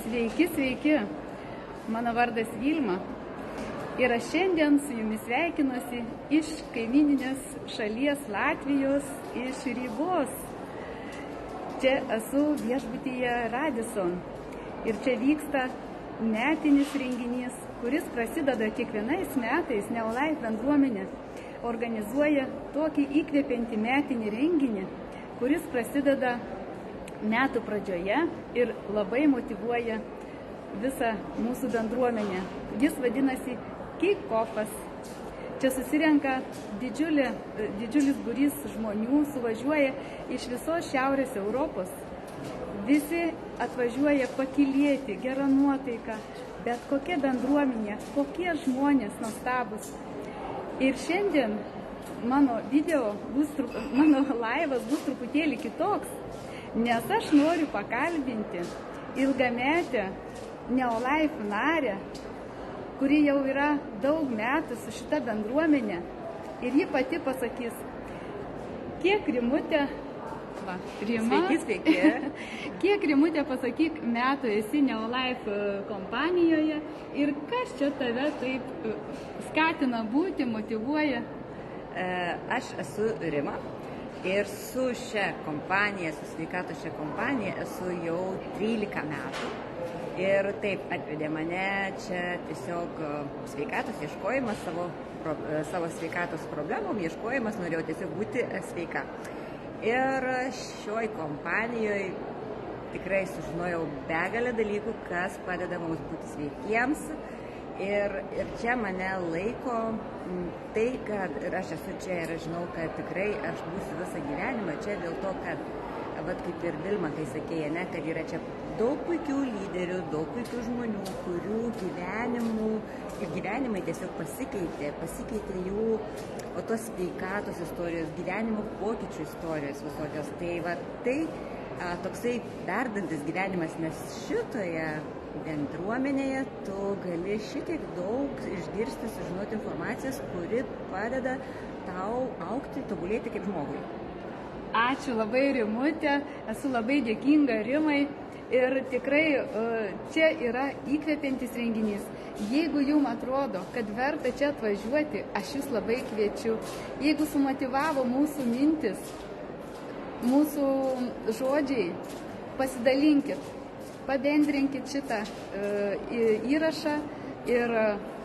Sveiki, sveiki. Mano vardas Vilma. Ir aš šiandien su jumis sveikinuosi iš kaimyninės šalies Latvijos, iš Rygos. Čia esu viešbutyje Radisson. Ir čia vyksta metinis renginys, kuris prasideda kiekvienais metais. Neolife bendruomenė organizuoja tokį įkvepiantį metinį renginį, kuris prasideda metų pradžioje ir labai motyvuoja visą mūsų bendruomenę. Jis vadinasi Kick-Offas. Čia susirenka didžiulis būrys žmonių, suvažiuoja iš visos Šiaurės Europos. Visi atvažiuoja pakylėti, gerą nuotaiką, bet kokia bendruomenė, kokie žmonės nuostabus. Ir šiandien mano laivas bus truputėlį kitoks, nes aš noriu pakalbinti ilgametę Neolife narę, kuri jau yra daug metų su šita bendruomenė. Ir ji pati pasakys, kiek Rimutė, Rima, sveiki. Kiek Rimutė, pasakyk, metų esi Neolife kompanijoje ir kas čia tave taip skatina būti, motyvuoja? Aš esu Rima ir su šia kompanija, su sveikatos šia kompanija esu jau 13 metų. Ir taip atvedė mane čia tiesiog sveikatos ieškojimas, savo sveikatos problemom ieškojimas, norėjau tiesiog būti sveika. Ir šioj kompanijoje tikrai sužinojau begalę dalykų, kas padeda mums būti sveikiems. Ir čia mane laiko tai, kad ir aš esu čia ir aš žinau, kad tikrai aš būsiu visą gyvenimą čia dėl to, kad, kaip ir Vilma, kai sakėjai, kad yra čia daug puikių lyderių, daug puikių žmonių, kurių gyvenimai tiesiog pasikeitė jų, o tos sveikatos istorijos, gyvenimo pokyčių istorijos visokios. Tai toksai verdantis gyvenimas, nes šitoje bendruomenėje tu gali šitiek daug išgirsti, sužinoti informacijas, kuri padeda tau augti, tobulėti kaip žmogui. Ačiū labai, Rimutė, esu labai dėkinga Rimai. Ir tikrai čia yra įkvepiantis renginys. Jeigu jums atrodo, kad verta čia atvažiuoti, aš jūs labai kviečiu. Jeigu sumotyvavo mūsų mintis, mūsų žodžiai, pasidalinkit, pabendrinkit šitą įrašą ir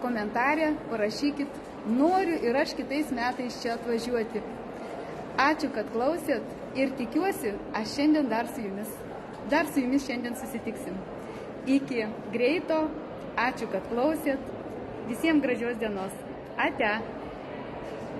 komentarę parašykit, noriu ir aš kitais metais čia atvažiuoti. Ačiū, kad klausėt ir tikiuosi, aš šiandien dar su jumis šiandien susitiksim. Iki greito, ačiū, kad klausėt, visiems gražios dienos. Ate.